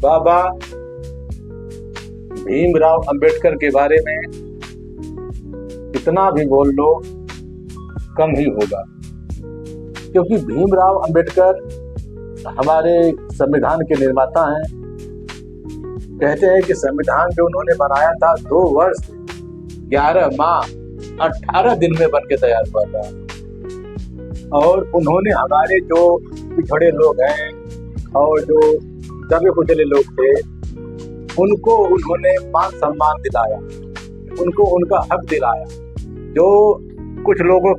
बाबा भीमराव अंबेडकर के बारे में कितना भी बोल लो कम ही होगा, क्योंकि भीमराव अंबेडकर हमारे संविधान के निर्माता हैं। कहते हैं कि संविधान जो उन्होंने बनाया था 2 वर्ष 11 माह 18 दिन में बन के तैयार हुआ था। और उन्होंने हमारे जो पिछड़े लोग हैं और जो दबे कुचले लोग थे उनको उन्होंने मान सम्मान दिलाया, उनको उनका हक दिलाया। जो कुछ लोगों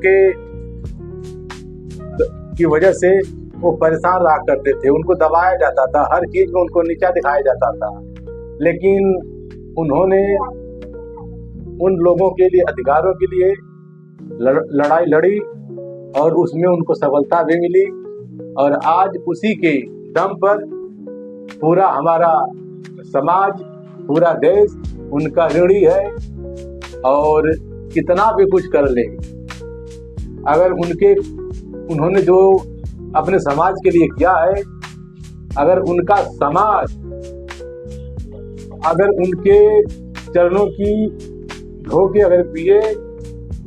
की वजह से वो परेशान रहा करते थे, उनको दबाया जाता था, हर चीज में उनको नीचा दिखाया जाता था, लेकिन उन्होंने उन लोगों के लिए, अधिकारों के लिए लड़ाई लड़ी और उसमें उनको सफलता भी मिली। और आज उसी के दम पर पूरा हमारा समाज, पूरा देश उनका ऋणी है। और कितना भी कुछ कर ले, अगर उन्होंने जो अपने समाज के लिए किया है, अगर उनका समाज अगर उनके चरणों की धो के अगर पिए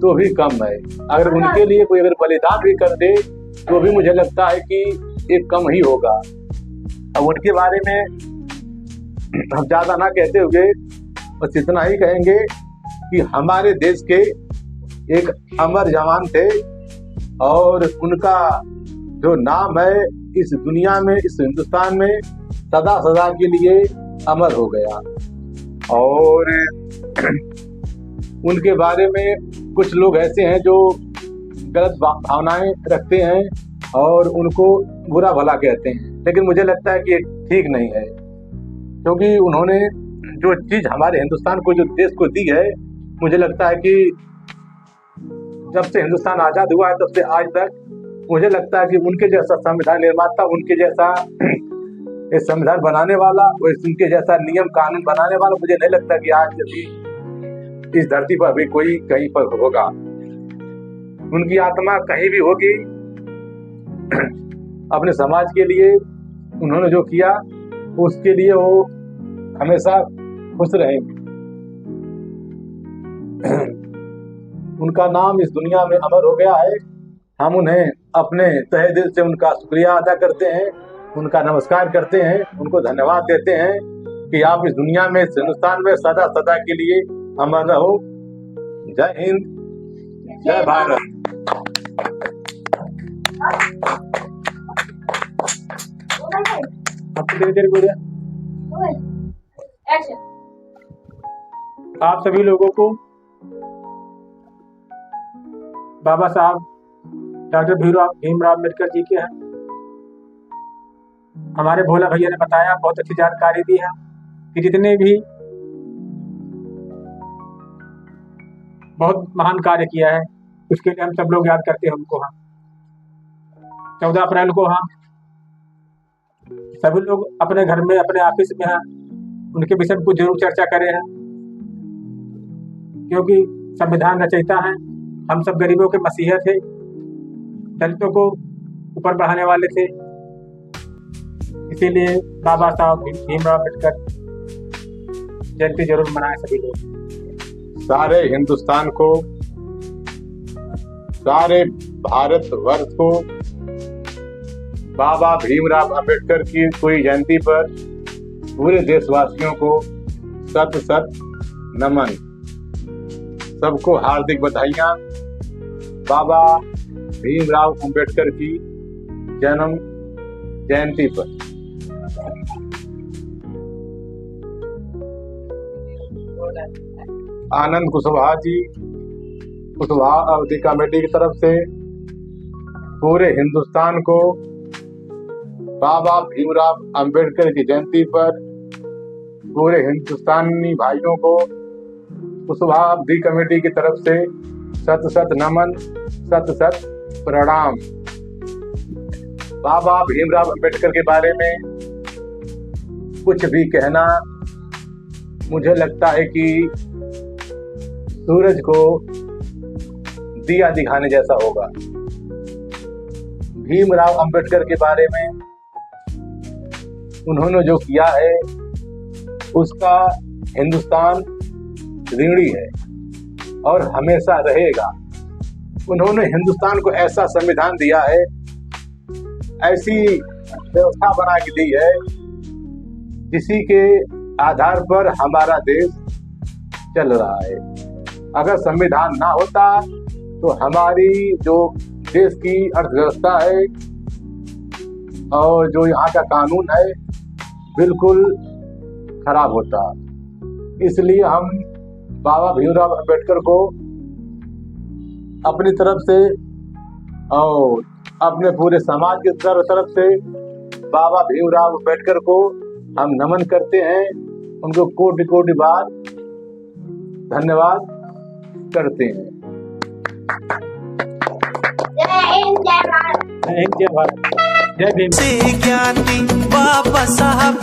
तो भी कम है। अगर उनके लिए कोई अगर बलिदान भी कर दे तो भी मुझे लगता है कि ये कम ही होगा। अब उनके बारे में हम ज्यादा ना कहते हुए बस इतना ही कहेंगे कि हमारे देश के एक अमर जवान थे और उनका जो नाम है इस दुनिया में, इस हिंदुस्तान में सदा सदा के लिए अमर हो गया। और उनके बारे में कुछ लोग ऐसे हैं जो गलत भावनाएं रखते हैं और उनको बुरा भला कहते हैं, लेकिन मुझे लगता है कि ये ठीक नहीं है, क्योंकि उन्होंने जो चीज हमारे हिंदुस्तान को, जो देश को दी है, मुझे लगता है कि जब से हिंदुस्तान आजाद हुआ है तब से आज तक मुझे लगता है कि उनके जैसा संविधान निर्माता, उनके जैसा इस संविधान बनाने वाला, उनके जैसा नियम कानून बनाने वाला मुझे नहीं लगता कि आज भी इस धरती पर भी कोई कहीं पर होगा। उनकी आत्मा कहीं भी होगी। अपने समाज के लिए उन्होंने जो किया उसके लिए वो हमेशा खुश रहेंगे। उनका नाम इस दुनिया में अमर हो गया है। हम उन्हें अपने तहे दिल से उनका शुक्रिया अदा करते हैं, उनका नमस्कार करते हैं, उनको धन्यवाद देते हैं कि आप इस दुनिया में, इस हिंदुस्तान में सदा सदा के लिए अमर रहो। जय हिंद, जय भारत। आप सभी लोगों को बाबा साहब डॉक्टर भीमराव अम्बेडकर जी के हैं, हमारे भोला भैया ने बताया, बहुत अच्छी जानकारी दी है कि जितने भी बहुत महान कार्य किया है उसके लिए हम सब लोग याद करते हैं उनको। हम 14 अप्रैल को हम सभी लोग अपने घर में, अपने ऑफिस में हैं, उनके विषय में कुछ जरूर चर्चा करें हैं, क्योंकि संविधान रचयिता हैं, हम सब गरीबों के मसीहा थे, दलितों को ऊपर बढ़ाने वाले थे। इसीलिए बाबा साहब भीमराव अम्बेडकर जयंती जरूर मनाएं सभी लोग। सारे हिंदुस्तान को, सारे भारत वर्ष को बाबा भीमराव अंबेडकर की कोई जयंती पर पूरे देशवासियों को सत सत नमन। सबको हार्दिक बधाइयां बाबा भीमराव अंबेडकर की जन्म जयंती पर। आनंद कुशवाहा जी, कुशवाहा अवधि कमेटी की तरफ से पूरे हिंदुस्तान को बाबा भीमराव अंबेडकर की जयंती पर, पूरे हिंदुस्तानी भाइयों को कुशवाहा अवधि कमेटी की तरफ से सत सत नमन, सत सत प्रणाम। बाबा भीमराव अंबेडकर के बारे में कुछ भी कहना मुझे लगता है कि सूरज को दिया दिखाने जैसा होगा। भीमराव अंबेडकर के बारे में उन्होंने जो किया है उसका हिंदुस्तान ऋणी है और हमेशा रहेगा। उन्होंने हिंदुस्तान को ऐसा संविधान दिया है, ऐसी व्यवस्था बना के दी है जिसी के आधार पर हमारा देश चल रहा है। अगर संविधान ना होता तो हमारी जो देश की अर्थव्यवस्था है और जो यहाँ का कानून है बिल्कुल खराब होता। इसलिए हम बाबा भीमराव अंबेडकर को अपनी तरफ से और अपने पूरे समाज की तरफ से बाबा भीमराव अंबेडकर को हम नमन करते हैं, उनको कोटि कोटि बार धन्यवाद करते हैं। जय हिंद, जय भारत, जय भीम। से ज्ञानी बाबा साहब